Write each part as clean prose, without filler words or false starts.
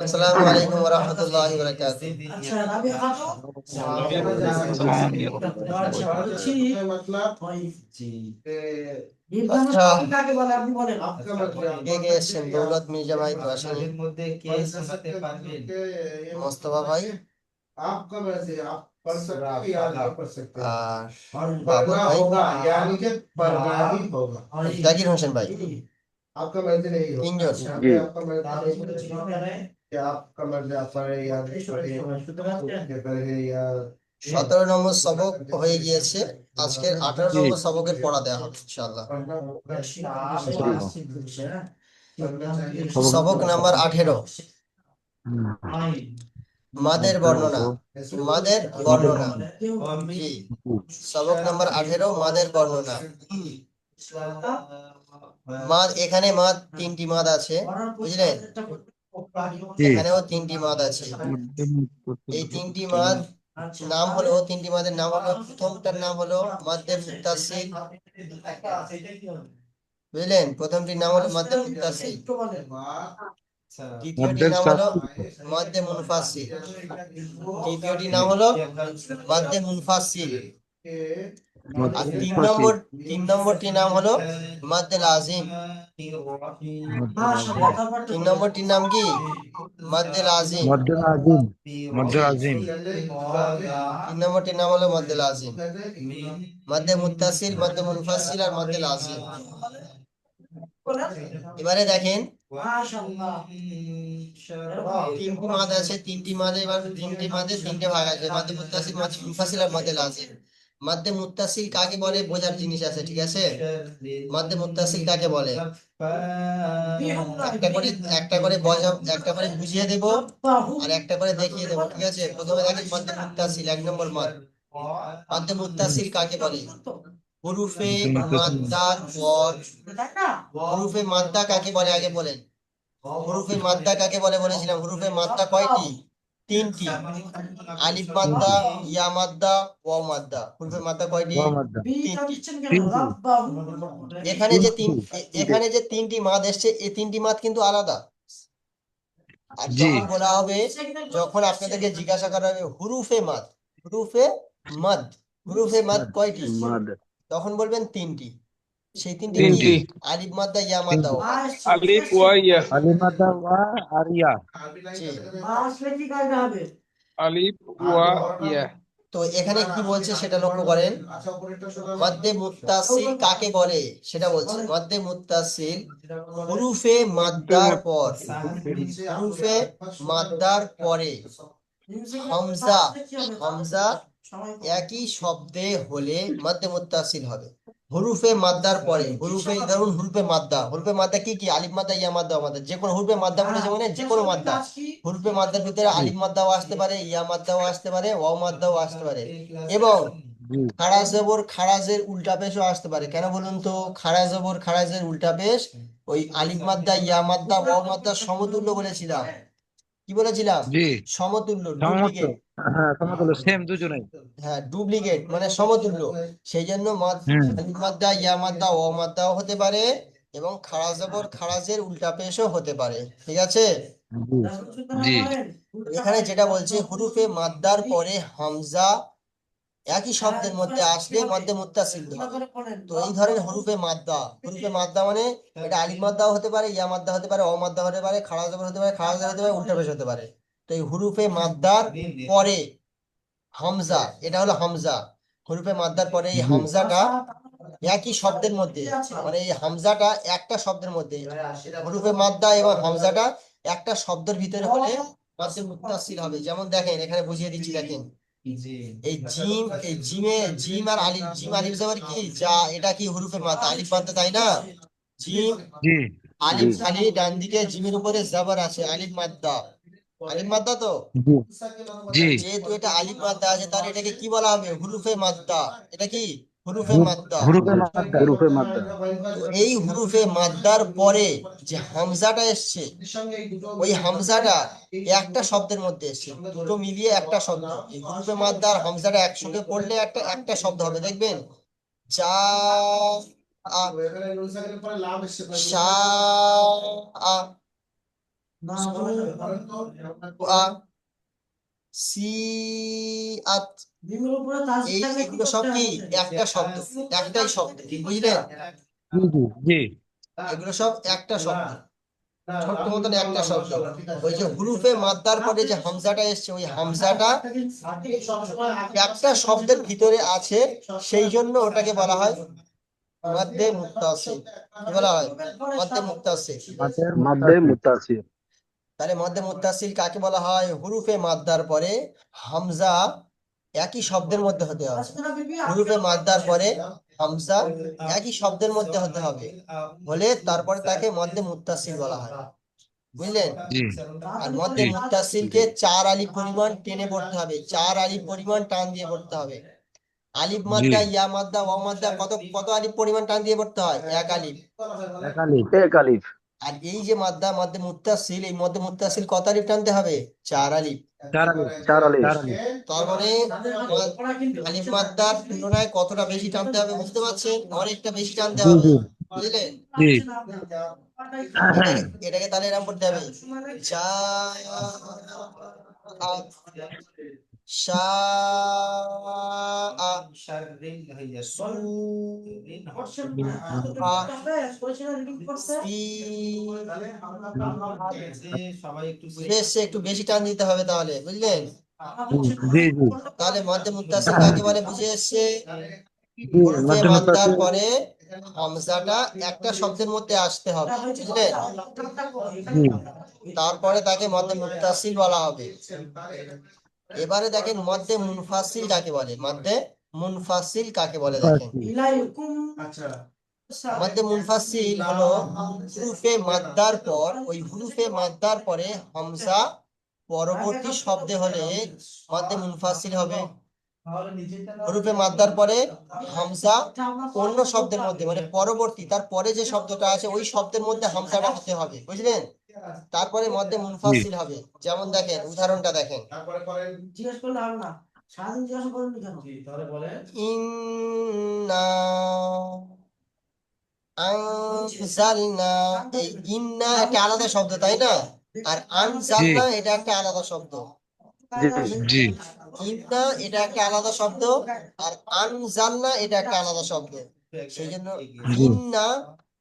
আসসালামু আলাইকুম ওয়া রাহমাতুল্লাহি ওয়া বারাকাতুহু। আচ্ছা, কে কে এসছেন? দৌলত মির্জা ভাই তো আসেনি। মোস্তফা ভাই আর বাবর ভাই, জাকির হোসেন ভাই, তিনজন। जी 17 নম্বর সবক হয়ে গিয়েছে। আজকের 18 जी নম্বর সবকের পড়া দেওয়া হবে ইনশাআল্লাহ। इंशाल्लाह সবক নাম্বার 18, মাদের বর্ণনা। মাদের मदर বর্ণনা জি, সবক নাম্বার 18, মাদের বর্ণনা। মাদ, এখানে মাদ, তিনটি মাদ আছে, বুঝলেন? जी এখানেও তিনটি মাদ আছে। এই তিনটি মাদ নাম হলো, তিনটি মাদের নাম হলো, প্রথমটার নাম হলো মাদ্দে মুত্তাসিল, বুঝলেন? প্রথমটির নাম হলো মাদ্দে মুত্তাসিল, দ্বিতীয়টির मदर নাম হলো साथी মাদ্দে মুনফাসিল, তৃতীয়টির নাম হলো মাদ্দে মুনফাসিল, আর मदर তিন फासिल নম্বরটির নাম হলো মাদ্দে লাজিম। তিন নম্বরটির নাম কি? মাদ্দে লাজিম। मदर आजिम তিন নম্বরটির নাম হলো মাদ্দে লাজিম। মাদ্দে মুত্তাসিল, মাদ্দে মুনফাসিল আর মাদ্দে লাজিম। এবারে দেখেন, তিনটি মাদ আছে, তিনটি মাদে, এবার তিনটি মাদে তিনটে ভাগ আছে, মাদ্দে মুত্তাসিল, মাদ্দে মুনফাসিল আর মাদ্দে লাজিম। মাদ্দে মুত্তাসিল কাকে বলে বোঝার জিনিস আছে, ঠিক আছে? মাদ্দে মুত্তাসিল কাকে বলে একটা করে একটা করে বুঝিয়ে দেব আর একটা করে দেখিয়ে দেবো, ঠিক আছে? প্রথমে দেখেন মাদ্দে মুত্তাসিল, 1 নম্বর মাদ। মাদ্দে মুত্তাসিল কাকে বলে? হুরুফে মাদ্দার পর। হুরুফে মাদ্দা কাকে বলে আগে বলেন? হুরুফে মাদ্দা কাকে বলে বলেছিলাম? হুরুফে মাদ্দা কয়টি? তিনটি। আলিফ মাদ্দা, ইয়া মাদ্দা, ওয়াও মাদ্দা। হুরুফে মাদ্দা কয়টি? मदर তিনটি। तीन এখানে যে তিনটি মাদ এসছে, এই তিনটি মাদ কিন্তু আলাদা। আর जी যখন বলা হবে, যখন আপনাদেরকে জিজ্ঞাসা করা হবে হুরুফে মাদ, হুরুফে মাদ, হুরুফে মাদ কয়টি, मदर তখন বলবেন তিনটি। সেই তিনটি কি? তিনটি। আলিফ মাদ্দা, ইয়া মাদ্দা, ওয়া মাদ্দা। আলিফ ওয়া ইয়া। अलीमदा व आरिया জি। আলিফ ওয়া ইয়া। তো এখানে কি বলছে সেটা লক্ষ্য করেন। মাদ্দে মুত্তাসিল কাকে বলে সেটা বলছে। মাদ্দে মুত্তাসিল হুরুফে মাদ্দার পর, হুরুফে মাদ্দার পরে হামজা, হামজা একই শব্দে হলে মাদ্দে মুত্তাসিল হবে। হুরুফে মাদ্দার পরে, হুরুফে, ধরুন হুরুফে মাদ্দা, হুরুফে মাদ্দা কি কি? আলিফ মাদ্দা, ইয়া মাদ্দা, ওয়া মাদ্দা। যে কোনো হুরুফে মাদ্দা বলেছে মানে যে কোনো মাদ্দা। হুরুফে মাদ্দার ভিতরে আলিফ মাদ্দাও আসতে পারে, ইয়া মাদ্দাও আসতে পারে, ওয়াও মাদ্দাও আসতে পারে, এবং जी খাড়া জবর খারাজের উল্টা পেশও আসতে পারে। কেন বলুন তো? খাড়া জবর খারাজের উল্টা পেশ ওই আলিফ মাদ্দা, ইয়া মাদ্দা, ওয়াও মাদ্দার সমতুল্য বলেছিলাম। কি বলেছিলাম? जी সমতুল্য, समस्त ডুপ্লিকেট। हाँ समस्त सेम দুজনেই হ্যাঁ, ডুপ্লিকেট মানে সমতুল্য। সেই জন্য আলিফ মাদ্দা, ইয়া মাদ্দা, ওয়াও মাদ্দাও হতে পারে, এবং খাড়া জবর খারাজের উল্টা পেশও হতে পারে, ঠিক আছে? जी এখানে যেটা বলছে হুরুফে মাদ্দার পরে হামজা একই শব্দের মধ্যে আসলে মাদ্দে মুত্তাসিল হবে। তো এই ধরেন হুরুফে মাদ্দা, হুরুফে মাদ্দা মানে এটা আলিফ মাদ্দাও হতে পারে, ইয়া মাদ্দা হতে পারে, অ মাদ্দা হতে পারে, খাড়া জবর হতে পারে, খাড়া জবর হতে পারে, উল্টা পেশ হতে পারে। তো এই হুরুফে মাদ্দার পরে হামজা, এটা হলো হামজা। হুরুফে মাদ্দার পরে এই जी হামজাটা একই শব্দের মধ্যে, মানে এই হামজাটা একটা শব্দের মধ্যে, হুরুফে মাদ্দা এবং হামজাটা একটা শব্দের ভিতরে হলে মাদ্দে মুত্তাসিল হবে। যেমন দেখেন, এখানে বুঝিয়ে দিচ্ছি, দেখেন এই জিম, এই জিমে জিম আর আলিফ, জিম আলিফ জবর কি যা, এটা কি হুরুফে মাদ্দা, আলিফ মাদ্দা, তাই না? জিম जी আলিফ খালি ডান দিকে জিমের উপরে জবর আছে, আলিফ মাদ্দা, আলিফ মাদ্দা। তো जी जी যেহেতু এটা আলিফ মাদ্দা আছে, তাহলে এটাকে কি বলা হবে? হুরুফে মাদ্দা। এটা কি? হুরুফে মাদ্দা। হুরুফে মাদ্দা তো এই হুরুফে মাদ্দার পরে যে হামজাটা এসছে, ওই হামজাটা একটা শব্দের মধ্যে এসছে, দুটো মিলিয়ে একটা শব্দ। এই হুরুফে মাদ্দার হামজাটা একসঙ্গে পড়লে একটা একটা শব্দ হবে, দেখবেন। যা আ শা আ সু আ সি আত এগুলো সব কি একটা শব্দ, একটাই শব্দ, বুঝলেন? জি জি জি এগুলো সব একটা শব্দ, ছোট্ট মতন একটা শব্দ। ওই যে হুরুফে মাদ্দার পরে যে হামজাটা এসছে, ওই হামজাটা একটা শব্দের ভিতরে আছে, সেই জন্য ওটাকে বলা হয় মাদ্দে মুত্তাসিল। কি বলা হয়? মাদ্দে মুত্তাসিল। মাদের মাদ্দে মুত্তাসিল। মুত্তাসিল। তাহলে মাদ্দে মুত্তাসিল কাকে বলা হয়? হুরুফে মাদ্দার পরে হামজা একই শব্দের মধ্যে হতে হবে। হুরুফে মাদ্দার পরে হামজা একই শব্দের মধ্যে হতে হবে, হলে তারপরে তাকে মাদ্দে মুত্তাসিল বলা হয়, বুঝলেন? জি আর মধ্যে জি মুত্তাসিলকে 4 আলিফ পরিমাণ টেনে পড়তে হবে, 4 আলিফ পরিমাণ টান দিয়ে পড়তে হবে। আলিফ জি মাদ্দা, ইয়া মাদ্দা, ওয়া মাদ্দা কত কত আলিফ পরিমাণ টান দিয়ে পড়তে হয়? 1 আলিফ। একালিফ। এক আলিফ। আর এই যে মাদ্দা মধ্যে মুত্তাসিল, এই মধ্যে মুত্তাসিল কত আলিফ টানতে হবে? 4 আলিফ। চার আলিফ। চার আলিফ। চার আলিফ। তার মানে আলিফ মাদ্দার তুলনায় কতটা বেশি টানতে হবে বুঝতে পারছেন? অনেকটা বেশি টানতে জি হবে, জি বুঝলেন? জি এটাকে এটাকে তাহলে এরকম পড়তে হবে, যা শাআ সু আ বুঝে এসছে? একটু বেশি টান দিতে হবে তাহলে, বুঝলেন? জি জি তাহলে মধ্যে মুত্তাসিল কাকে বলে বুঝে এসছে? জি হরফে মধ্যে মাদ্দার মুত্তাসিল। পরে হামজাটা একটা শব্দের মধ্যে আসতে হবে, বুঝলেন? জি তারপরে তাকে মধ্যে মুত্তাসিল বলা হবে। এবারে দেখেন মধ্যে মুনফাসিল কাকে বলে? মধ্যে মুনফাসিল কাকে বলে দেখেন। মুত্তাসিল। মধ্যে মুনফাসিল হলো হুরুফে মাদ্দার পর, ওই হুরুফে মাদ্দার পরে হামজা পরবর্তী শব্দে হলে মধ্যে মুনফাসিল হবে। হরফে মাদ্দার পরে হামজা অন্য শব্দের মধ্যে, মানে পরবর্তী তার পরে যে শব্দটা আছে ওই শব্দের মধ্যে হামজাটা হতে হবে, বুঝলেন? তারপরে মধ্যে জি মুনফাসিল হবে। যেমন দেখেন, উদাহরণটা দেখেন, ইন্না আনজালনা, এই ইন্না একটা আলাদা শব্দ, তাই না? আর জি আনজালনা এটা একটা আলাদা শব্দ। জি জি ইন্না এটা একটা আলাদা শব্দ, আর আনজালনা এটা একটা আলাদা শব্দ। সেই জন্য জি ইন্না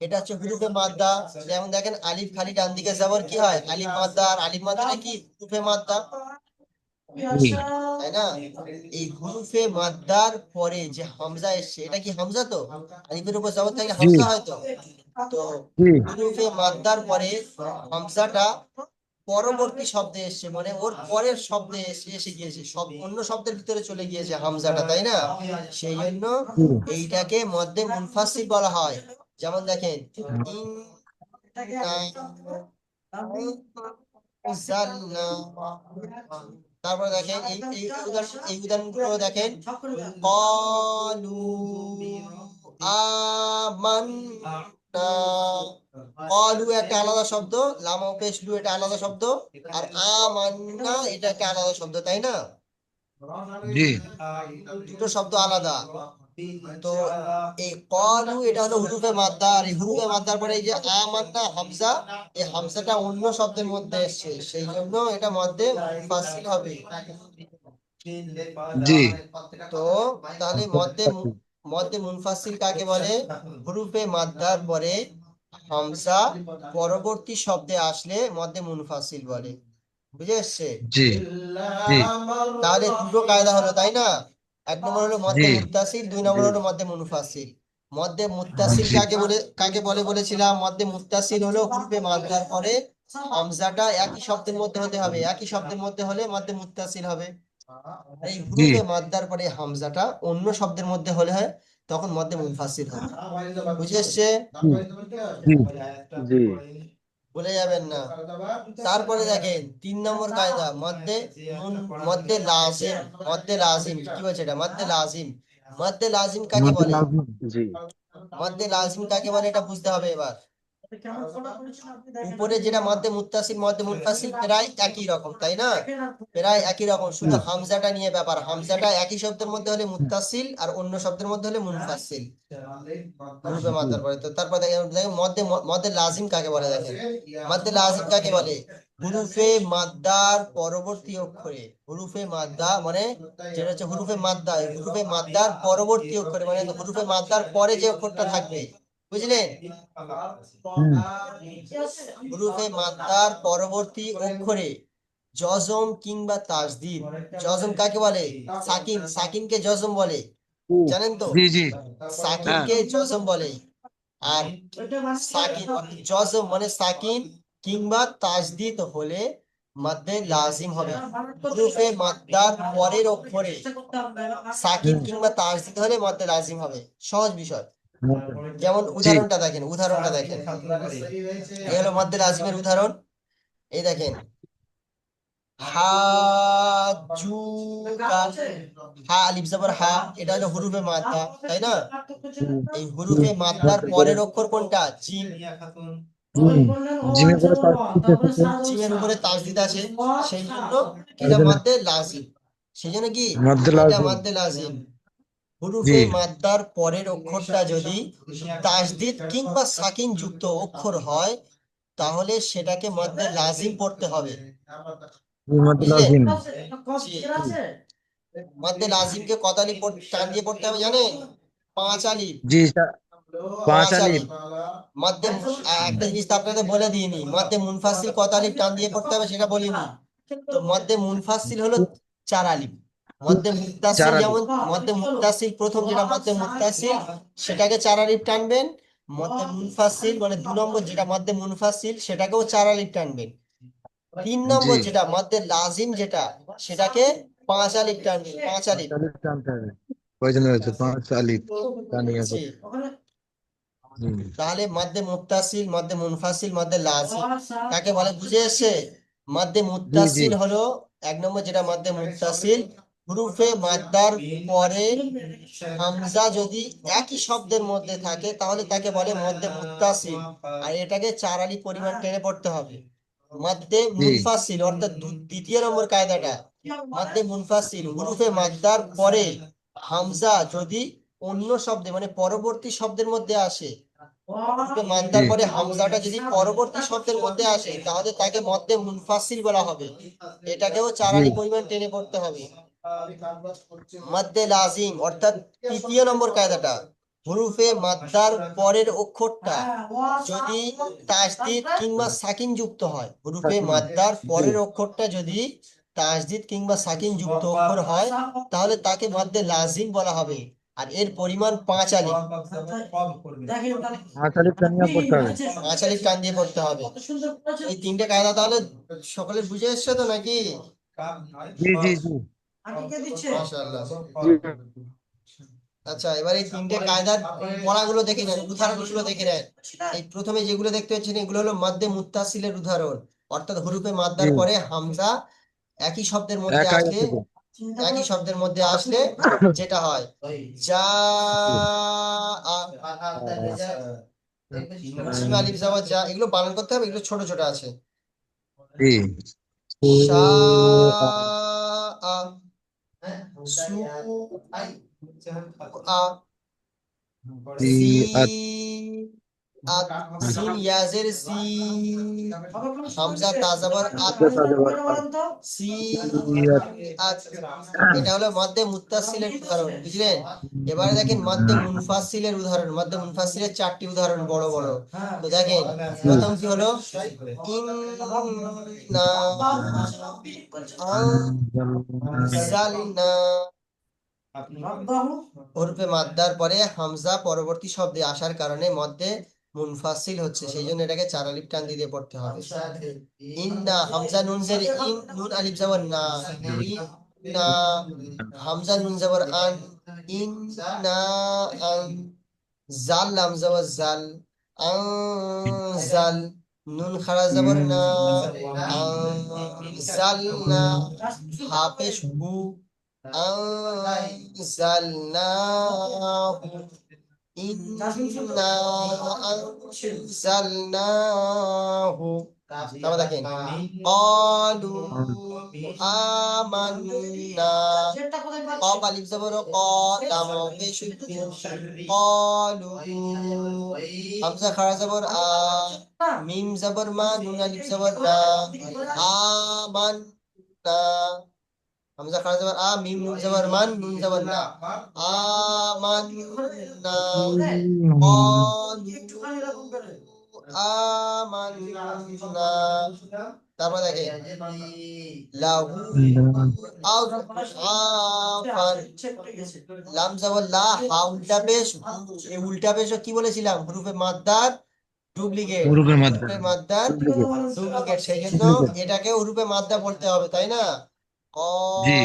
এটা হচ্ছে হুরুফে মাদ্দা। যেমন দেখেন আলিফ খালি ডান দিকে যাবার কি হয়? আলিফ মাদ্দা। আর আলিফ মাদ্দাটা কি? হুরুফে মাদ্দা, জি তাই না? এই হুরুফে মাদ্দার পরে যে হামজা এসছে, এটা কি হামজা? তো আলিফের উপর জবর থাকলে জি হামজা হয় তো। তো জি হুরুফে মাদ্দার পরে হামজাটা পরবর্তী শব্দে এসছে, মানে ওর পরের শব্দে এসে এসে গিয়েছে, সব অন্য শব্দের ভিতরে চলে গিয়েছে হামজাটা, তাই না? সেই জন্য জি এইটাকে মধ্যে মুনফাসিল বলা হয়। যেমন দেখেন, ইন্না তারপরে দেখেন এই উদাহরণগুলো দেখেন, কলু আমান্না। কলু একটা আলাদা শব্দ, লামা পেশ লু এটা আলাদা শব্দ, আর আমান্না এটা একটা আলাদা শব্দ, তাই না? জি দুটো শব্দ আলাদা। তো এই কলু এটা হলো হুরুফে মাদ্দা, আর এই হুরুফে মাদ্দার পরে এই যে আমান্না হামজা, এই হামজাটা অন্য শব্দের মধ্যে এসছে, সেই জন্য এটা মধ্যে মুনফাসিল হবে। জি তো তাহলে মধ্যে মধ্যে মুনফাসিল কাকে বলে? হুরুফে মাদ্দার পরে হামজা পরবর্তী শব্দে আসলে মধ্যে মুনফাসিল বলে, বুঝে এসছে? জি জি তাহলে দুটো কায়দা হলো, তাই না? 1 নম্বর হলো জি মধ্যে মুত্তাসিল, 2 নম্বর জি হলো মধ্যে মুনফাসিল। মধ্যে মুত্তাসিল জি কাকে বলে বলেছিলাম? মধ্যে মুত্তাসিল হলো হুরুফে মাদ্দার পরে হামজাটা একই শব্দের মধ্যে হতে হবে, একই শব্দের মধ্যে হলে মধ্যে মুত্তাসিল হবে। আর এই জি হুরুফে মাদ্দার পরে হামজাটা অন্য শব্দের মধ্যে হলে হয়, তখন মধ্যে মুনফাসিল হবে, বুঝে এসছে? জি জি ভুলে যাবেন না। তারপরে দেখেন 3 নম্বর কায়দা, মধ্যে লাজিম। মধ্যে লাজিম কি বলছে? এটা মধ্যে লাজিম। মধ্যে লাজিম কাকে মধ্যে বলে? লাজিম। জি মধ্যে লাজিম কাকে বলে এটা বুঝতে হবে এবার। উপরে যেটা মধ্যে মুত্তাসিল প্রায় একই রকম, তাই না? প্রায় একই রকম, শুধু হামজাটা নিয়ে ব্যাপার। হামজাটা একই শব্দের মধ্যে হলে মুত্তাসিল আর অন্য শব্দের মধ্যে হলে মুনফাসিল। হুরুফে মাদ্দার পরে তো তারপর দেখেন দেখেন মধ্যে মধ্যে লাজিম কাকে বলে, দেখেন মধ্যে লাজিম কাকে বলে। হুরুফে মাদ্দার পরবর্তী অক্ষরে, হুরুফে মাদ্দা মানে যেটা হচ্ছে হুরুফে মাদ্দা, এই হুরুফে মাদ্দার পরবর্তী অক্ষরে মানে হুরুফে মাদ্দার পরে যে অক্ষরটা থাকবে, বুঝলেন? হুম হুরুফে মাদ্দার পরবর্তী অক্ষরে জজম কিংবা তাসদীদ। জজম কাকে বলে? সাকিনকে জজম বলে, জানেন তো? জি জি হ্যাঁ সাকিনকে জজম বলে। আর সাকিন জজম মানে সাকিন কিংবা তাসদীদ হলে মধ্যে লাজিম হবে। হুরুফে মাদ্দার পরের অক্ষরে সাকিন হুম কিংবা তাসদীদ হলে মধ্যে লাজিম হবে। সহজ বিষয়। মধ্যে যেমন জি উদাহরণটা দেখেন এই হলো মধ্যে লাজিমের উদাহরণ। এই দেখেন হাজুকা, হা আলিফ জবর হা, এটা হলো হুরুফে মাদ্দা, তাই না? হুম এই হুম হুরুফে মাদ্দার মধ্যে পড়ে পরের অক্ষর কোনটা? জিম। হুম জিমে পড়ে তার কিছু থাকে জিমের উপরে তাসদিদ আছে, সেই জন্য তার এটা জন্য মাদ্দে লাজিম। সেই জন্য কি মধ্যে এটা লাজিম মাদ্দে লাজিম। জি হুরুফে মাদ্দার পরের অক্ষরটা যদি তাসদিদ কিংবা সাকিন যুক্ত অক্ষর হয় তাহলে সেটাকে মধ্যে লাজিম পড়তে হবে, মধ্যে বুঝলেন? লাজিম জি। জি মধ্যে লাজিমকে কত আলিফ টান দিয়ে পড়তে হবে জানেন? 5 আলিফ। জি, পাঁচ 5 আলিফ আলিফ। মধ্যে একটা জিনিস তো আপনাদের বলে দিইনি, মধ্যে মুনফাসিল কত আলিফ টান দিয়ে পড়তে হবে সেটা বলিনি। তো মধ্যে মুনফাসিল হলো 4 আলিফ। মধ্যে মুত্তাসিল চার আলিফ যেমন মধ্যে মুত্তাসিল প্রথম যেটা মধ্যে মুত্তাসিল সেটাকে 4 আলিফ টানবেন। মধ্যে মুনফাসিল মানে 2 নম্বর যেটা মধ্যে মুনফাসিল সেটাকেও 4 আলিফ টানবেন। তিন জি নম্বর যেটা মধ্যে লাজিম যেটা সেটাকে 5 আলিফ টানবেন, 5 আলিফ। পাঁচ আলিফ টানতে হবে কয়জন হয়েছে পাঁচ আলিফ টানিয়ে জি। হুম তাহলে মধ্যে মুত্তাসিল মধ্যে মুনফাসিল মধ্যে লাজিম কাকে বলে বুঝে এসে? মধ্যে জি জি মুত্তাসিল হলো 1 নম্বর যেটা মধ্যে মুত্তাসিল, হুরুফে মাদ্দার পরে হামজা যদি একই শব্দের মধ্যে থাকে তাহলে তাকে বলে মধ্যে মুত্তাসিল, আর এটাকে 4 আলিফ পরিমাণ টেনে পড়তে হবে। মধ্যে জি মুনফাসিল অর্থাৎ দ্বিতীয় নম্বর কায়দাটা, মধ্যে মুনফাসিল হুরুফে মাদ্দার পরে হামজা যদি অন্য শব্দে মানে পরবর্তী শব্দের মধ্যে আসে, হুরুফে জি মাদ্দার পরে হামজাটা যদি পরবর্তী শব্দের মধ্যে আসে তাহলে তাকে মধ্যে মুনফাসিল বলা হবে। এটাকেও চার জি আলিফ পরিমাণ টেনে পড়তে হবে। মধ্যে লাজিম অর্থাৎ তৃতীয় নম্বর কায়দাটা, হুরুফে মাদ্দার পরের অক্ষরটা যদি তাসদিদ কিংবা সাকিন যুক্ত হয়, হুরুফে মাদ্দার জি পরের অক্ষরটা যদি তাসদিদ কিংবা সাকিন যুক্ত অক্ষর হয় তাহলে তাকে মধ্যে লাজিম বলা হবে। আর এর পরিমাণ 5 আলিফ। পাঁচ আলিফ টানিয়ে পড়তে হবে 5 আলিফ টান দিয়ে পড়তে হবে। এই 3টে কায়দা তাহলে সকলে বুঝে এসছো তো নাকি? জি জি জি মাশাআল্লাহ। জি আচ্ছা, এবার এই 3টে কায়দার পড়াগুলো দেখে নেন, উদাহরণগুলো দেখে নেন। এই প্রথমে যেগুলো দেখতে পাচ্ছেন এগুলো হলো মাদ্দে মুত্তাসিলের উদাহরণ, অর্থাৎ হুরুফে মাদ্দার জি পরে হামজা একই শব্দের মধ্যে এক আয়াত আসলে, থেকে একই শব্দের মধ্যে আসলে যেটা হয় যা জি জিম আলিফ যাওয়া যা, এগুলো বানান করতে হবে, এগুলো ছোট ছোট আছে। জি শা আ সু আ জি সি আত আত, সিন ইয়াজের সি, হামজা তাজাবার আত, তাজাবার আত সি আত আত। এটা হলো মধ্যে মুত্তাসিলের উদাহরণ, বুঝলেন? এবারে দেখেন মধ্যে মুনফাসিলের উদাহরণ, মধ্যে মুনফাসিলের 4টি উদাহরণ বড় বড়। তো দেখেন জি প্রথম কি হলো, ইন্না আনজালনা, হরফে মাদ্দার পরে হামজা পরবর্তী শব্দে আসার কারণে মধ্যে মুনফাসিল হচ্ছে, সেই জন্য এটাকে 4 আলিফ টান দিয়ে পড়তে হবে। ইন্না হামজা নুন জের ইন, নুন আলিফ জবর না, ইন্না হামজা নুন জবর আন, ইন্না আন, জাল লাম জবর জাল, আনজাল, নুন খাড়া জবর না, আনজালনা, হা পেশ হু, أنزلناه ইন্না আনজালনাহু। তারপর দেখেন ক্বালু আমান্না। কফ আলিফ জবর ক, লাম পেশ ক্বালু। হামজা খাড়া জবর আ, মিম জবর মা, নুন আলিফ জবর না, আমান্না। হামজা খাড়া জবর আ, মিম নুন জবর মান, নুন জবর না, আমান্না। ক্বালু আমান্না। তারপর দেখেন লাহু আফান। লাম জবর লা, হা উল্টা পেশ হু। এই উল্টা পেশ কি বলেছিলাম? হুরুফে মাদ্দার ডুপ্লিকেট। হুরুফের মাদ্দা হুরুফে মাদ্দার ডুপ্লিকেট ডুপ্লিকেট, সেই জন্য ডুপ্লিকেট এটাকে হুরুফে মাদ্দা পড়তে হবে, তাই না? জি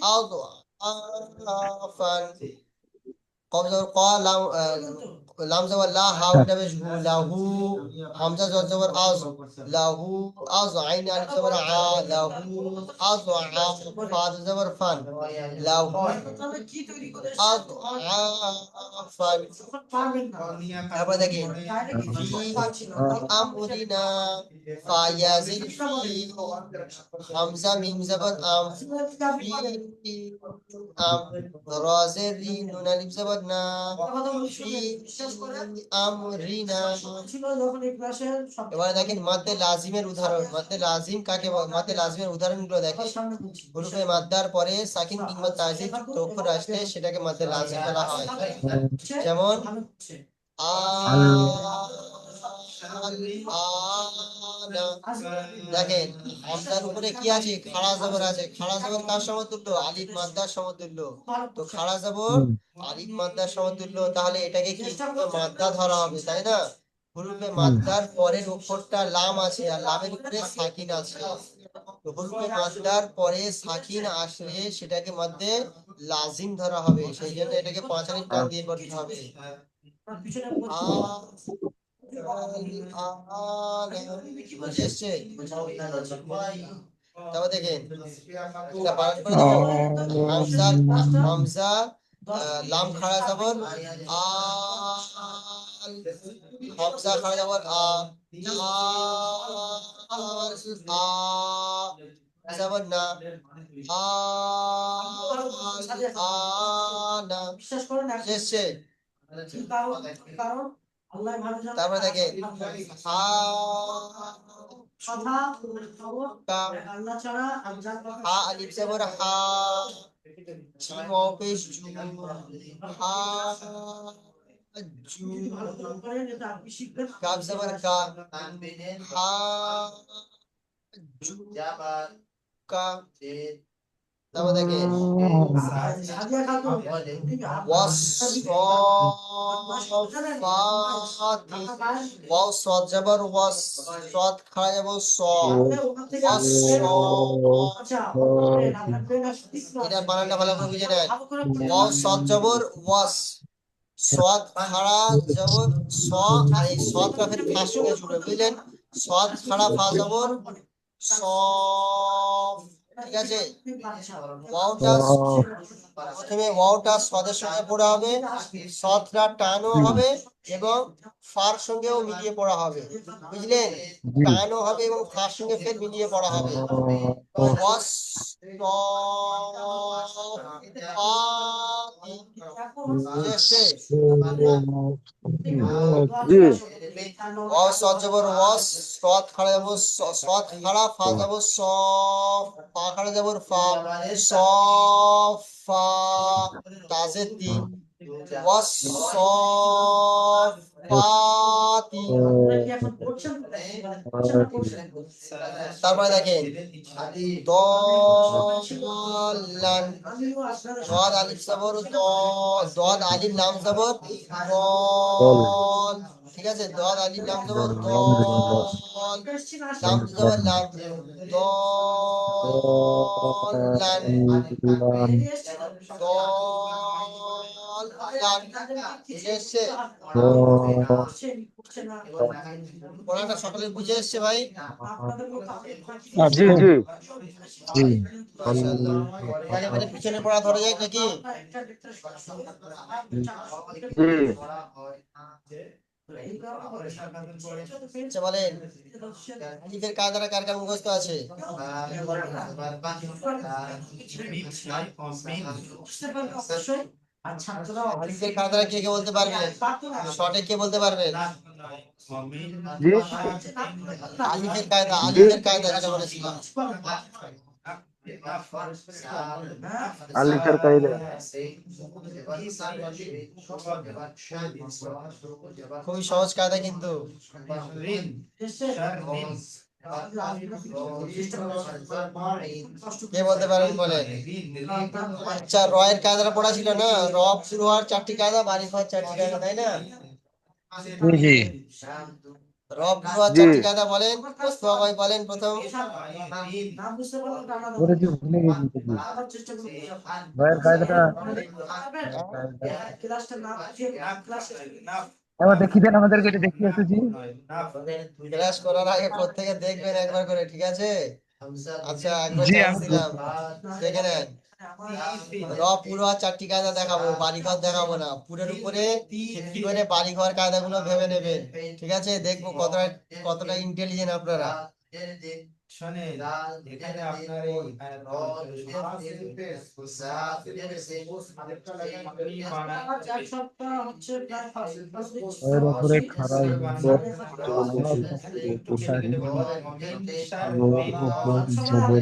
ক্বালু আফান। কফ জবর ক, লাম লাম জবর লা, হা উল্টা পেশ হু, লাহু। হামজা জবর জবর আজ, লাহু আজ। আইন আলিফ জবর আ, লাহু আজ আ। ফা জবর ফান, লাহু আজ আফান। তারপরে দেখেন ফি আমরিনা ফায়াজির ফি। হামজা মিম জবর আম, ফি আম। রাজের রি, নুন আলিফ জবর না, ফি আমরিনা। এবারে দেখেন মাদ্দে লাজিমের উদাহরণ। মাদ্দে লাজিম কাকে বলে? মাদ্দে লাজিমের উদাহরণগুলো দেখেন। হুরুফে মাদ্দার পরে সাকিন কিংবা তাজিদ যুক্ত অক্ষর আসলে সেটাকে মাদ্দে লাজিম বলা হয়। যেমন আ, দেখেন হামজার উপরে কি আছে? খাড়া জবর আছে। খাড়া জবর কার সমতুল্য? আলিফ মাদ্দার সমতুল্য। তো খাড়া জবর হুম আলিফ মাদ্দার সমতুল্য, তাহলে এটাকে কি মাদ্দা ধরা হবে, তাই না? হুরুফে হুম মাদ্দার পরের অক্ষরটা লাম আছে, আর লামের উপরে সাকিন আছে। তো হুরুফে মাদ্দার পরে সাকিন আসলে সেটাকে মধ্যে লাজিম ধরা হবে, সেই জন্য এটাকে পাঁচ আলিফ টান দিয়ে করতে হবে। আ, এসছে। তারপর দেখেন এটা বানান করে দেবো। হামজা, হামজা লাম খাড়া জবর আ, হামজা খাড়া জবর আ, জবর না, আ, না। এসছে। তারপরে দেখেন হা, হা আলিফ জবর হা, জিম ওয়াও পেশ জু, হা জু। কাফ জবর কা, হা জু কা। তারপর দেখেন ওয়াসফাতি। ওয়াও সদ জবর ওয়াস, সদ খাড়া যাব স, ওয়াস। এটা বানানটা ভালো করে বুঝে নেন। ওয়াও সদ জবর ওয়াস, সদ খাড়া জবর স, আর এই সদ কাফের ফাঁস সঙ্গে জুড়ে, বুঝলেন? সদ খাড়া ফা জবর স। ঠিক আছে? ওয়াওটা প্রথমে ওয়াওটা সদের সঙ্গে পড়া হবে, সদটা টানও হবে এবং ফার সঙ্গেও মিলিয়ে পড়া হবে, বুঝলেন? জি টানও হবে এবং ফার সঙ্গে ফের মিলিয়ে পড়া হবে। ওয়াস শেষে জি ওয়াও সদ জবর ওয়াস, সদ খাড়া যাব সদ খাড়া ফা যাব স, ফা খাড়া যাবর ফা, স ফা। তাজের তিন ওয়াস ফাতি। তারপরে দেখেন দলান। দদ আলিফ জবর দ, দদ আলিফ লাম জবর বল দল। ঠিক আছে? দদ আলিফ লাম জবর লাম জবর ল দল, লাম লাম জবর লাম লাম, দলান। লাম দলান। গান বুঝে এসছে? পড়াটা সকলে বুঝে এসছে ভাই? জি জি জি মাশাআল্লাহ। একেবারে পিছনে পড়া ধরে যায় নাকি? জি আচ্ছা বলেন, আলিফের কায়দাটা কার কার মুখস্থ আছে? আলিফের কায়দাটা কে কে বলতে পারবেন? শর্টে কে বলতে পারবেন? জি জি আলিফের কায়দা যেটা বলেছিলাম। আলিফের কায়দা খুবই সহজ কায়দা কিন্তু। কে বলতে পারবেন বলেন? আচ্ছা, রয়ের কায়দাটা পড়া ছিল না? র শুরু হওয়ার 4টি কায়দা, বাড়ি হওয়ার 4টি কায়দা, তাই না? জি জি র শুরু হওয়ার জি 4টি কায়দা বলেন, মোস্তফা ভাই বলেন প্রথম। বলেছি ভুলে গেছি তো কি ভাইয়ের কায়দাটা এবার দেখিয়ে দেন আমাদেরকে, এটা দেখিয়ে এসেছি। ক্লাস করার আগে প্রত্যেকে দেখবেন একবার করে, ঠিক আছে? আচ্ছা, একবার জি চান্স আমি দিলাম, দেখে নেন। র পুরো আর 4টি কায়দা দেখাবো, বাড়িঘর দেখাবো না। পুরের উপরে ভিত্তি করে বাড়িঘর কায়দাগুলো ভেবে নেবেন, ঠিক আছে? দেখবো কতটা কতটা ইন্টেলিজেন্ট আপনারা। এর উপরে খারাপ খারাপ পোশাক ওর উপর জবর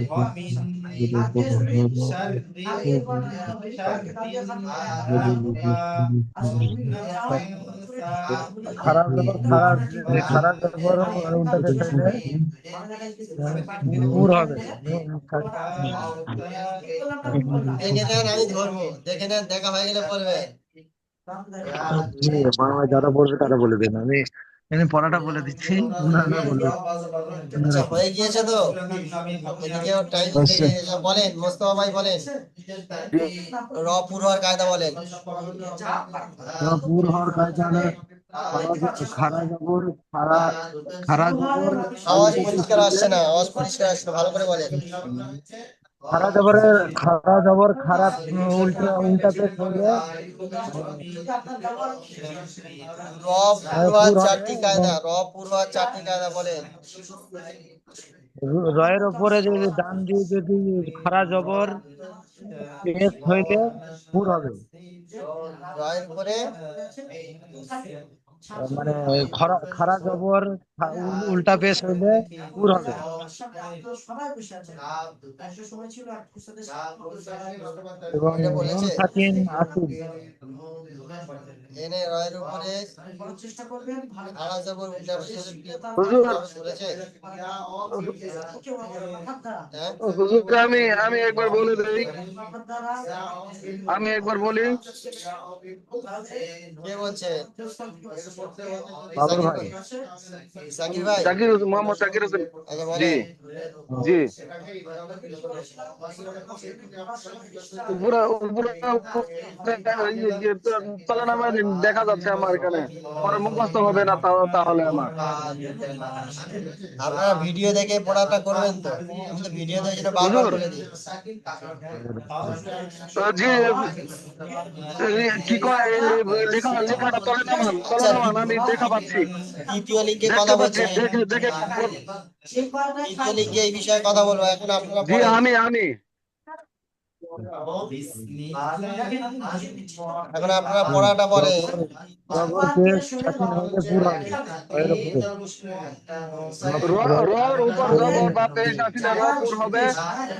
এর উপর খারাপ জবর খারাপ, খারাপ জবর উল্টা দেশ হইলে পুর হবে। দেখে নেন, আমি ধরবো, দেখে নেন, দেখা হয়ে গেলে বলবেন। জি বাংলায় যারা বলবে তারা বলে দেন, আমি আমি পড়াটা বলে দিচ্ছি, না বলবে। আচ্ছা, হয়ে গিয়েছে তো? এদিকেও টাইম আচ্ছা, বলেন, মোস্তফা ভাই বলেন। র পুরো আর কায়দা বলেন। পুর হওয়ার কায়দা হলো খারা জবর খারা, খারা জবর আওয়াজ উল্টা পেশ পরিষ্কার হইলে, আসছে না, আওয়াজ পরিষ্কার আসছে না, ভালো করে বলেন। খারা জবরের খারা জবর খারাপ উল্টা উল্টা পেশ হইলে র পুরো আর পুর হবে 4টি এবং কায়দা, র পুরো আর 4টি কায়দা বলেন। রয়ের ওপরে যদি ডান দিয়ে যদি খারা জবর পেশ হইলে পুর হবে। রয়ের উপরে মানে খরা খারা জবর উল্টা পেশ হইলে পুর হবে। এবং এটা নুন বলেছে। সাকিন আসিল। এনে রয়ের উপরে আড়া জবর উল্টা হুজুর বলেছে। হ্যাঁ, হুজুর আমি একবার বলে দেই, আমি একবার বলি। কে বলছে? বাবর জাকির ভাই। ভাই? জাকির ভাই? জাকির হোসেন, মোহাম্মদ জাকির হোসেন। আচ্ছা জি বলেন। জি পুরা পুরা চলে না, দেখা যাচ্ছে আমার এখানে, পরে মুখস্থ হবে না তাহলে আমার। আপনারা ভিডিও দেখে পড়াটা করবেন তো? আমি তো ভিডিও দেখে যেটা বারবার হুজুর বলে দিই। জি কি কয়, লেখাটা তলে আচ্ছা, নামান, আমি দেখা পাচ্ছি, তৃতীয় লিঙ্কে দেখতে কথা পাচ্ছি, বলছি। দেখে দেখে তৃতীয় লিঙ্কে এই বিষয়ে কথা বলবো, এখন আপনারা জি পড়েন। আমি এখন আপনারা পড়াটা বলেন। জবর জবর পেশ সাকিন হইলে পুর হবে রয়ের উপরে। রর উপর জবর বা পেশ আসলে রপুর হবে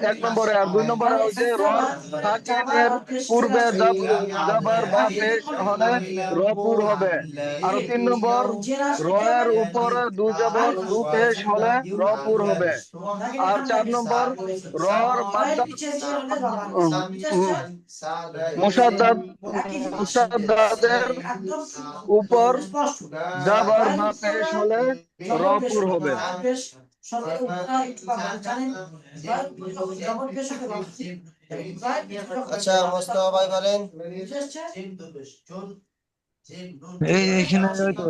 1 নম্বরে, আর 2 নম্বরে হচ্ছে রর সাকিনের পূর্বে জবর বা পেশ হলে রপুর হবে। আর 3 নম্বর, রয়ের উপরে দু জবর দু পেশ হলে রপুর হবে। আর 4 নম্বর, রর মাদ্দা মুসাদ্দাদ মুসাদ্দাদের উপর জাবার বা পেশ হলে রপুর হবে। আচ্ছা মোস্তফা ভাই বলেন। এইখানে ওই তো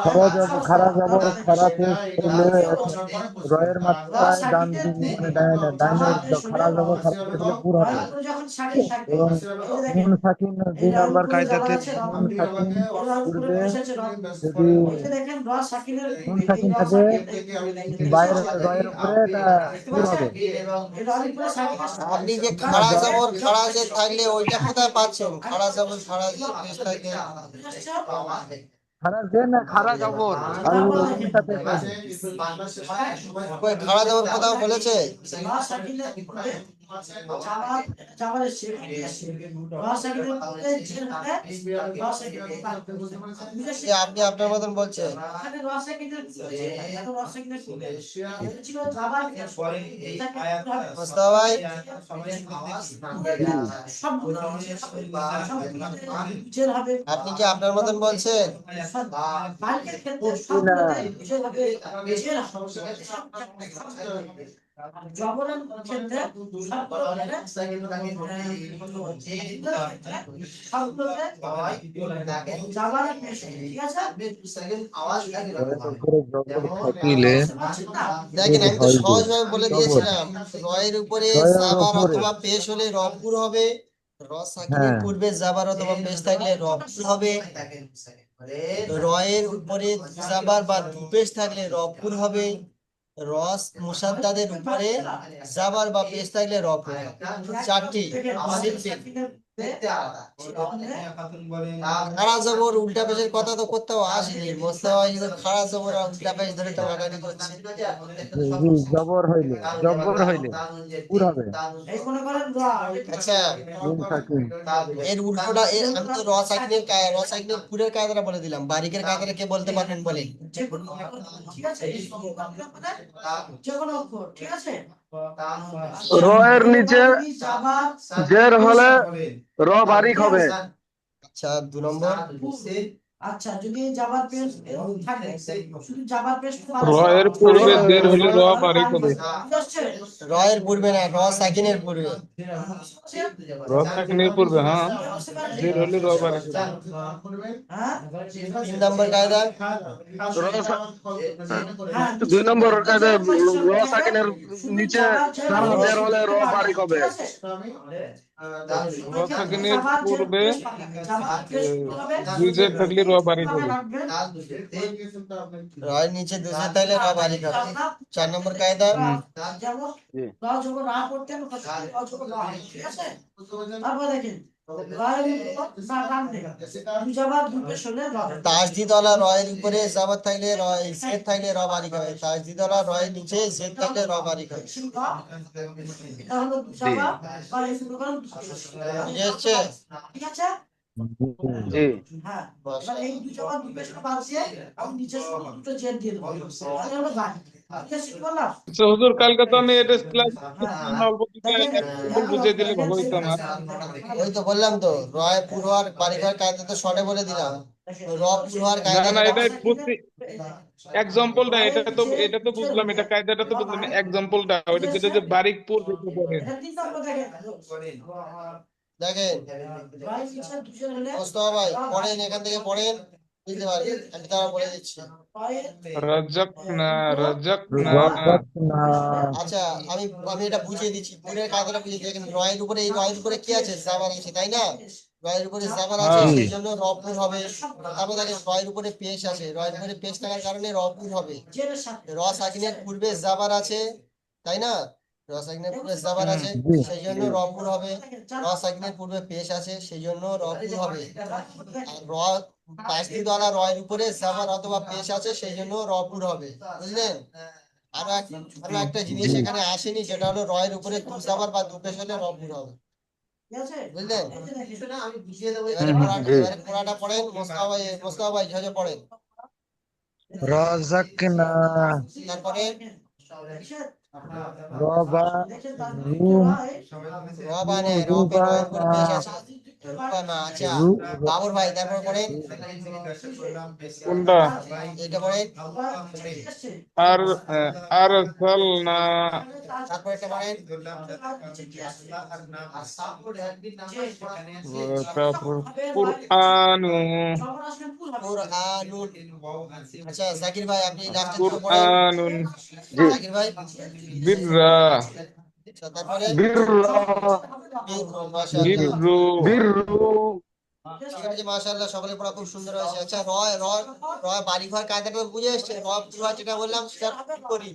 খরা যাব খারা যাবর খারা পেশ হইলে রয়ের মাত্রায় মানে ডাইনের খারা যাবর খারা পেশ হলে পুর হবে এবং নুন সাকিন 2 নাম্বার কায়দাতে নুন সাকিন পূর্বে যদি নুন সাকিন থাকে বাইরের রয়ের উপরে এটা পুর হবে। আপনি যে খাড়া জবর খাড়া যে থাকলে ওইটা কোথায় পাচ্ছেন? খাড়া জবর খাড়া যে পেশ থাকে। খারা যে না খারা যাবর আর নুনটা পেশ হইবে। কই খাড়া জবর কোথাও বলেছে? যে আপনি আপনার মতন বলছেন। মোস্তফা ভাই আপনি কি আপনার মতন বলছেন? না জবরের ক্ষেত্রে জাবারের পেশ, ঠিক আছে? রয়ের উপরে জবর থাকিলে দেখেন আমি তো হইবে সহজভাবে বলে জবর দিয়েছিলাম, রয়ের উপরে রয়ের জাবার উপরে অথবা পেশ হলে রপুর হবে। র সাকিনের হ্যাঁ পূর্বে জাবার অথবা পেশ থাকলে রপুর হবে। রয়ের উপরে জাবার বা দুপেশ থাকলে রপুর হবে। রস মুসাদ্দাদের উপরে জাবার বা পেশ থাকলে রপুর হবে। চারটি সিম্পল। খাড়া জবর উল্টা পেশের কথা তো কোথাও আসেনি। মোস্তফা ভাই কিন্তু খাড়া জবর আর উল্টা পেশ ধরে টানাটানি করছে। জি জবর হইলে পুর হবে এই মনে করেন আচ্ছা নুন সাকিন এর উল্টোটা আমি তো র সাকিনের পুরের কায়দাটা বলে দিলাম, বারিকের কায়দাটা কে বলতে পারবেন বলেন? যে কোনো অক্ষর, ঠিক আছে? যে কোনো অক্ষর, ঠিক আছে? রয়ের নিচে যদি জাবার জের হলে র বারিক হবে। আচ্ছা 2 নম্বর। আচ্ছা যদি জাবার পেশ থাকে, শুধু জাবার পেশ রয়ের পূর্বে জের হলে র বারিক হবে। রয়ের পূর্বে না, র সাকিনের পূর্বে। র সাকিনের পূর্বে, হ্যাঁ, জের হলে র বারিক হবে। 3 নম্বর কায়দা। হ্যাঁ, 2 নম্বর কায়দা র সাকিনের নিচে খারা জের হলে র বারিক হবে। র সাকিনের পূর্বে দুই জের থাকলে র বারিক হবে। রয়ের নিচে দুজে থাকলে র বারিক হবে। 4 নম্বর কায়দা। যেমন র যখন রা করতে হবে, র যখন রা হবে, ঠিক আছে? তারপর দেখেন তাজদিদওয়ালা রয়ের উপরে জাবার থাকলে জেদ থাকলে র বারিক হবে। তাজদিদওয়ালা রয়ের নিচে জেদ থাকলে র বারিক হবে। বুঝে যাচ্ছে? ঠিক আছে? জি হ্যাঁ, এবার এই দুটো আবার দুটো পেশটা বাড়ছে, আমি নিচে শুধু দুটো জেড দিয়ে দেবো, তাহলে হলো বাড়ি। ঠিক আছে, কি বললাম? আচ্ছা হুজুর, কালকে তো আমি এটা ক্লাস হ্যাঁ, অল্প কিছু দেখেন, example বুঝিয়ে দিলে ভালো হইতো আমার। ওই তো বললাম তো, রয় পুর হওয়ার বারিক হওয়ার কায়দা তো শর্টে বলে দিলাম। র পুর হওয়ার না কায়দা না, যেটা এটা বুঝছি, এক্সাম্পলটা এটা তো বুঝলাম, এটা কায়দাটা তো বুঝলাম, এক্সাম্পলটা ওইটা যেটা যে বারিক পূর্বে তো পড়েন। এটা তিন নম্বর দেখেন। দেখেন রয় নিচে দুজন হলে মোস্তফা ভাই পড়েন, এখান থেকে পড়েন, বুঝতে পারবেন। আমি তারা বলে দিচ্ছি। রাজাক না, রাজাক না। রজক না আচ্ছা আমি আমি এটা বুঝিয়ে দিচ্ছি, পুরের কায়দাটা বুঝিয়ে দিচ্ছি। দেখেন রয়ের উপরে, এই রয়ের উপরে কি আছে? জাবার আছে, তাই না? রয়ের উপরে জাবার আছে, হ্যাঁ। সেই জন্য রপুর হবে। তারপর দেখেন রয়ের উপরে পেশ আছে, রয়ের উপরে পেশ থাকার কারণে রপুর হবে। জেনের সাথে র সাকিনের পূর্বে জাবার আছে, তাই না? র সাকিনের পূর্বে জাবার আছে, জি সেই জন্য রপুর হবে। র সাকিনের পূর্বে পেশ আছে, সেই জন্য রপুর হবে। আর র তাসদিদওয়ালা রয়ের উপরে জাবার অথবা পেশ আছে, সেই জন্য রপুর হবে। বুঝলেন? আরো একটা জিনিস জি এখানে আসেনি, যেটা হলো রয়ের উপরে দু জাবার বা দু পেশ হলে রপুর হবে। ঠিক আছে? বুঝলেন? জি এবারে পড়াটা পড়েন। মোস্তফা ভাই ঝরে পড়েন। রজক না তারপরে রবা রু রবা নেয়, রবে রুবা রয়ের উপরে না পেশ আছে। রুবানা, আচ্ছা রু বাবর ভাই তারপর পড়েন কোনটা? এটা পড়েন, আর আরসালনা, তারপর এটা পড়েন, তারপর কুরআনু, কুরআনুন। আচ্ছা জাকির ভাই আপনি লাস্টের দুটো পড়েন, কুরআনুন, জি। জাকির ভাই। বিররা, আচ্ছা তারপরে বিররা, বিররু, মাশাআল্লাহ। বিররু, বিররু, ঠিক আছে মাশাআল্লাহ, সকলে পড়া খুব সুন্দর হয়েছে। আচ্ছা রয় রয় রয় বাড়ি ঘর কায়দাটা বুঝে এসছে, রয় পুরো হয় যেটা বললাম সেটা করি।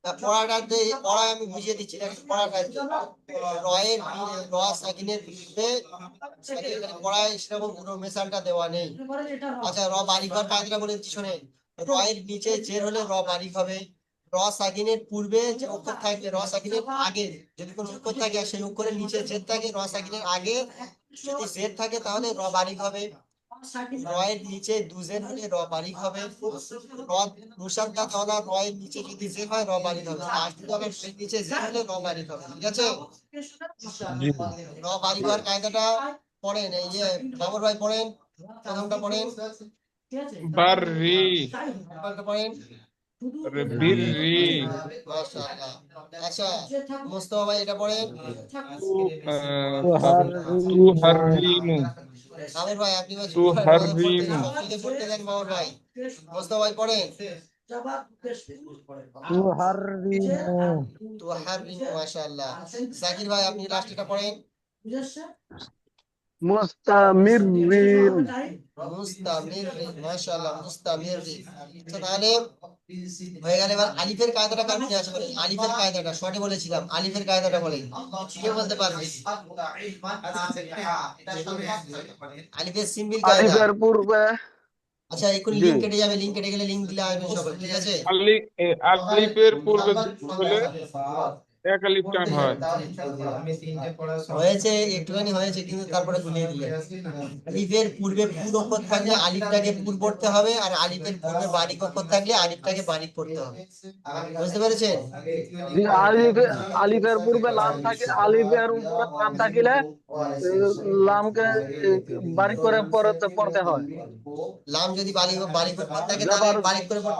পড়াটাতে পড়ায় আমি বুঝিয়ে দিচ্ছি না, পড়াটা রয়ের র সাকিনের বিরুদ্ধে পড়ায় সেরকম পুরো মেশালটা দেওয়া নেই। আচ্ছা র বাড়ি ঘর কায়দাটা বলে দিচ্ছি শোনেন, রয়ের নিচে জের হলে র বারিক হবে, র সাকিনের পূর্বে যে অক্ষর থাকবে, র সাকিনের আগে যদি কোনো অক্ষর থাকে আর সেই অক্ষরের নিচে জের থাকে, র সাকিনের আগে যদি জের থাকে তাহলে র বারিক হবে, রয়ের নিচে দুজের হলে র বারিক হবে, র মুসাদ্দাত হওয়া রয়ের নিচে যদি জের হয় র বারিক হবে, আর যদি আবার রয়ের নিচে জের হলে র বারিক হবে। ঠিক আছে, জি র বারিক হওয়ার কায়দাটা পড়েন, এই যে বাবর ভাই পড়েন, প্রথমটা পড়েন, বাররি, তারপরটা পড়েন। বিররি, মাশাআল্লাহ। আচ্ছা মুস্তফা ভাই এটা পড়েন, তুহাররিমু, আমির ভাই আপনি তুহাররিমু, সকলকে পড়তে দেন, বাবর ভাই। মুস্তফা ভাই পড়েন, তুহাররিমু তুহাররিমু, মাশাআল্লাহ। জাকির ভাই আপনি লাস্ট এটা পড়েন, মুস্তামিরিন, মুস্তামিররিন, মাশাআল্লাহ মুস্তামিররিন। তো তাহলে হয়ে গেল। এবার আলিফের কায়দাটা কার মনে আছে বলেন, আলিফের কায়দাটা শর্টে বলেছিলাম, আলিফের কায়দাটা বলেন, কে বলতে পারবে? আলিফের সিম্বল কায়দা। আলিফের পূর্বে, আচ্ছা এখন জি। লিংক কেটে যাবে, লিংক কেটে গেলে লিংক দিলে আসবে সকল, ঠিক আছে। আলিফের পূর্বে বলে এক আলিফ টান হয়। হয়েছে একটুখানি হয়েছে, কিন্তু তারপরে গুলিয়ে দিলে আলিফের পূর্বে পুর অক্ষর থাকলে আলিফটাকে পুর পড়তে হবে, আর আলিফের পূর্বে বারিক অক্ষর থাকলে আলিফটাকে বারিক পড়তে হবে। বুঝতে পেরেছেন? জি, আলিফের পূর্বে লাম থাকে, আলিফের উপরে লাম থাকিলে লামকে বারিক করে পড়তে হয়। লাম যদি বারিক অক্ষর থাকে তাহলে জবর বারিক করে পড়তে